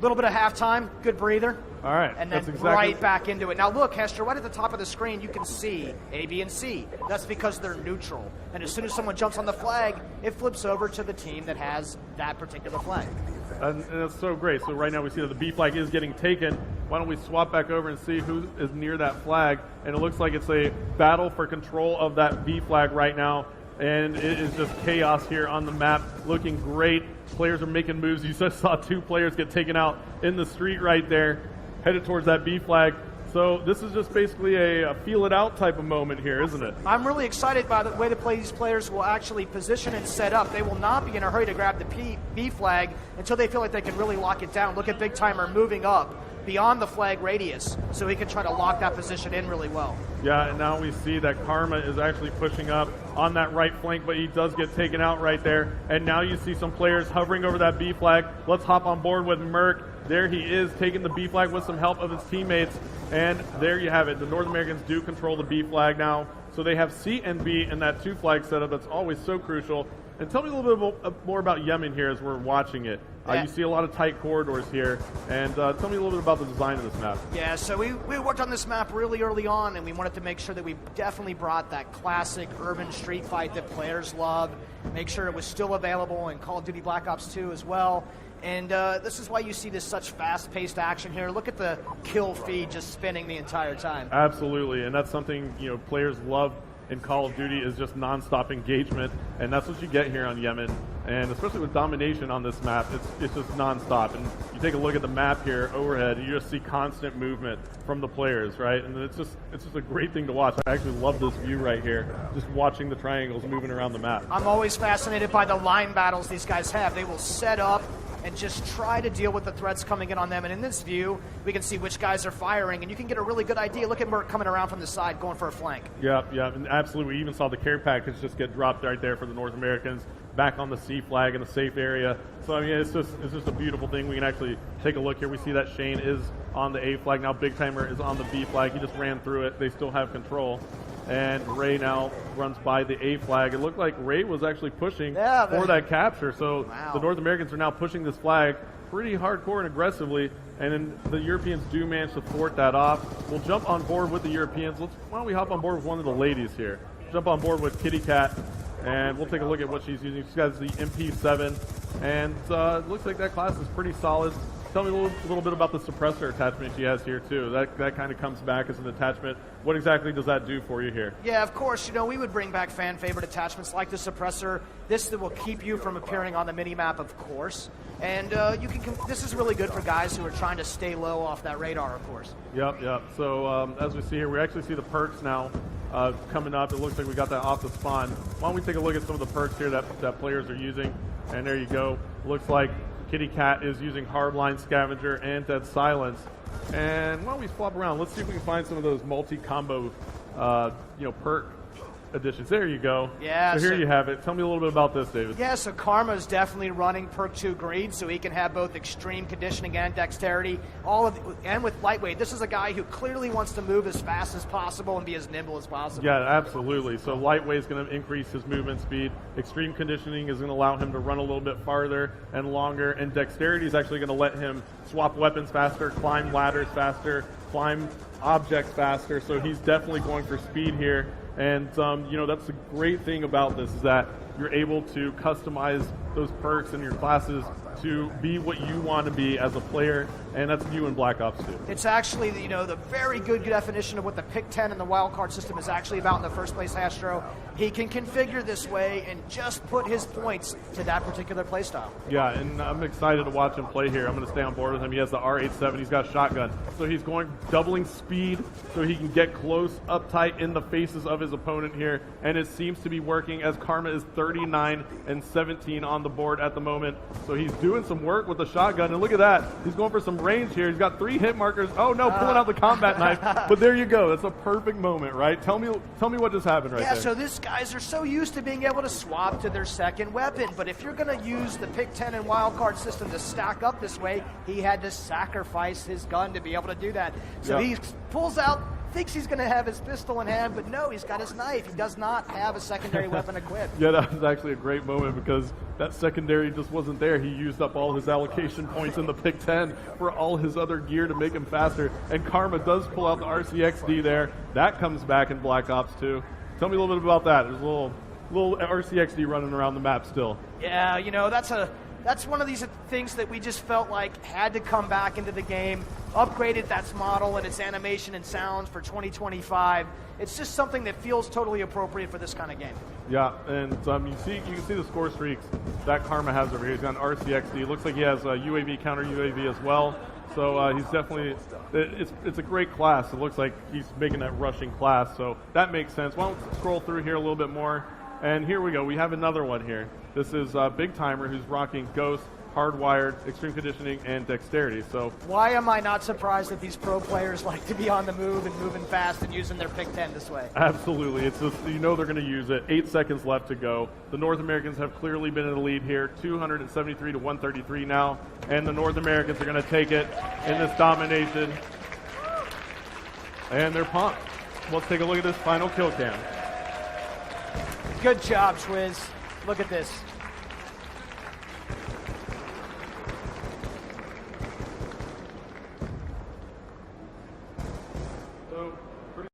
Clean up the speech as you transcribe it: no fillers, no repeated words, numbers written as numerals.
little bit of halftime, good breather. All right. And then right back into it. Now look, Hester, right at the top of the screen, you can see A, B, and C. That's because they're neutral. And as soon as someone jumps on the flag, it flips over to the team that has that particular flag. And that's so great. So right now we see that the B flag is getting taken. Why don't we swap back over and see who is near that flag? And it looks like it's a battle for control of that B flag right now. And it is just chaos here on the map, looking great. Players are making moves. You just saw 2 players get taken out in the street right there, headed towards that B flag. So this is just basically a feel it out type of moment here, isn't it? I'm really excited by the way these players will actually position and set up. They will not be in a hurry to grab the B flag until they feel like they can really lock it down. Look at Big Timer moving up beyond the flag radius so he can try to lock that position in really well. Yeah, and now we see that Karma is actually pushing up on that right flank, but he does get taken out right there. And now you see some players hovering over that B flag. Let's hop on board with Merc. There he is, taking the B flag with some help of his teammates. And there you have it. The North Americans do control the B flag now. So they have C and B in that 2 flag setup. That's always so crucial. And tell me a little bit more about Yemen here as we're watching it. You see a lot of tight corridors here. And tell me a little bit about the design of this map. Yeah, so we worked on this map really early on, and we wanted to make sure that we definitely brought that classic urban street fight that players love, make sure it was still available in Call of Duty Black Ops 2 as well. And this is why you see this such fast-paced action here. Look at the kill feed just spinning the entire time. Absolutely, and that's something players love in Call of Duty is just non-stop engagement, and that's what you get here on Yemen. And especially with domination on this map, it's just non-stop. And you take a look at the map here overhead, and you just see constant movement from the players, right? And it's just a great thing to watch. I actually love this view right here, just watching the triangles moving around the map. I'm always fascinated by the line battles these guys have. They will set up and just try to deal with the threats coming in on them. And in this view, we can see which guys are firing, and you can get a really good idea. Look at Merc coming around from the side, going for a flank. Yeah, and absolutely. We even saw the care package just get dropped right there for the North Americans, back on the C flag in a safe area. So, I mean, it's just a beautiful thing. We can actually take a look here. We see that Shane is on the A flag. Now Big Timer is on the B flag. He just ran through it. They still have control. And Ray now runs by the A flag. It looked like Ray was actually pushing for that capture. So the North Americans are now pushing this flag pretty hardcore and aggressively. And then the Europeans do manage to thwart that off. We'll jump on board with the Europeans. Why don't we hop on board with one of the ladies here? Jump on board with Kitty Cat, and we'll take a look at what she's using. She's got the MP7, and it looks like that class is pretty solid. Tell me a little bit about the suppressor attachment she has here, too. That kind of comes back as an attachment. What exactly does that do for you here? Yeah, of course. We would bring back fan-favorite attachments like the suppressor. This will keep you from appearing on the mini-map, of course. And this is really good for guys who are trying to stay low off that radar, of course. Yep. So as we see here, we actually see the perks now coming up. It looks like we got that off the spawn. Why don't we take a look at some of the perks here that players are using? And there you go. Looks like Kitty Cat is using Hardline Scavenger and Dead Silence. And why don't we swap around? Let's see if we can find some of those multi-combo, perk additions. There you go. Yeah. So here you have it. Tell me a little bit about this, David. Yeah, so Karma's definitely running perk 2 Greed, so he can have both extreme conditioning and dexterity. And with Lightweight, this is a guy who clearly wants to move as fast as possible and be as nimble as possible. Yeah, absolutely. So Lightweight is going to increase his movement speed. Extreme conditioning is going to allow him to run a little bit farther and longer. And dexterity is actually going to let him swap weapons faster, climb ladders faster, climb objects faster. So he's definitely going for speed here. And, that's the great thing about this is that you're able to customize those perks in your classes to be what you want to be as a player, and that's you in Black Ops 2. It's actually, the very good definition of what the Pick 10 and the wildcard system is actually about in the first place, Astro. He can configure this way and just put his points to that particular playstyle. Yeah, and I'm excited to watch him play here. I'm going to stay on board with him. He has the R87. He's got a shotgun. So he's doubling speed so he can get close, up tight in the faces of his opponent here, and it seems to be working as Karma is 39 and 17 on the board at the moment. So he's doing some work with the shotgun, and look at that. He's going for some range here. He's got 3 hit markers. Oh no, pulling out the combat knife. But there you go. That's a perfect moment, right? Tell me what just happened right there. Yeah, so these guys are so used to being able to swap to their second weapon, but if you're going to use the Pick 10 and wildcard system to stack up this way, he had to sacrifice his gun to be able to do that. So he pulls out thinks he's going to have his pistol in hand, but no, he's got his knife. He does not have a secondary weapon equipped. Yeah, that was actually a great moment because that secondary just wasn't there. He used up all his allocation points in the Pick 10 for all his other gear to make him faster. And Karma does pull out the RCXD there. That comes back in Black Ops 2. Tell me a little bit about that. There's a little RCXD running around the map still. Yeah, that's one of these things that we just felt like had to come back into the game. Upgraded that model and its animation and sounds for 2025. It's just something that feels totally appropriate for this kind of game. Yeah, and you can see the score streaks that Karma has over here. He's got an RCXD. Looks like he has a UAV, counter UAV as well. So he's definitely, it's a great class. It looks like he's making that rushing class. So that makes sense. Why don't we scroll through here a little bit more? And here we go. We have another one here. This is Big Timer, who's rocking Ghost, Hardwired, Extreme Conditioning, and Dexterity. So why am I not surprised that these pro players like to be on the move and moving fast and using their Pick 10 this way? Absolutely. It's just, they're going to use it. 8 seconds left to go. The North Americans have clearly been in the lead here, 273 to 133 now, and the North Americans are going to take it in this domination. And they're pumped. Let's take a look at this final kill cam. Good job, Schwiz. Look at this.